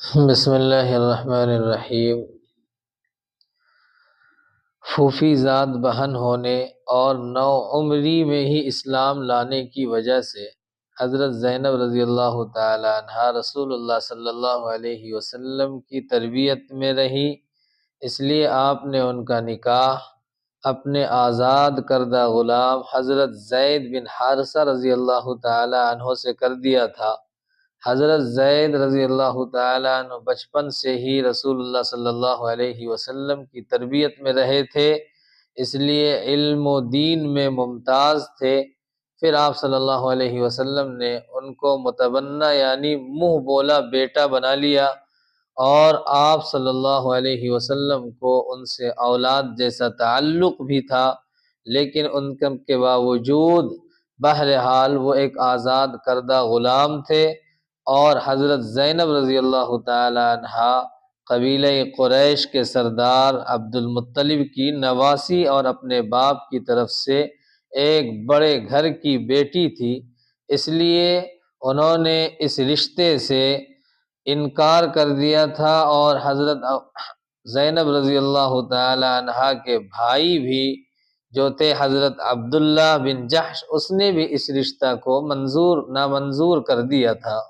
بسم اللہ الرحمن الرحیم۔ پھوپھی ذات بہن ہونے اور نو عمری میں ہی اسلام لانے کی وجہ سے حضرت زینب رضی اللہ تعالی عنہا رسول اللہ صلی اللہ علیہ وسلم کی تربیت میں رہی، اس لیے آپ نے ان کا نکاح اپنے آزاد کردہ غلام حضرت زید بن حارثہ رضی اللہ تعالی عنہ سے کر دیا تھا۔ حضرت زید رضی اللہ تعالیٰ عنہ بچپن سے ہی رسول اللہ صلی اللہ علیہ وسلم کی تربیت میں رہے تھے، اس لیے علم و دین میں ممتاز تھے۔ پھر آپ صلی اللہ علیہ وسلم نے ان کو متبنہ یعنی منہ بولا بیٹا بنا لیا، اور آپ صلی اللہ علیہ وسلم کو ان سے اولاد جیسا تعلق بھی تھا، لیکن ان کے باوجود بہرحال وہ ایک آزاد کردہ غلام تھے، اور حضرت زینب رضی اللہ تعالی عنہا قبیلہ قریش کے سردار عبد المطلب کی نواسی اور اپنے باپ کی طرف سے ایک بڑے گھر کی بیٹی تھی، اس لیے انہوں نے اس رشتے سے انکار کر دیا تھا، اور حضرت زینب رضی اللہ تعالی عنہا کے بھائی بھی جو تھے حضرت عبداللہ بن جحش، اس نے بھی اس رشتہ کو نامنظور کر دیا تھا۔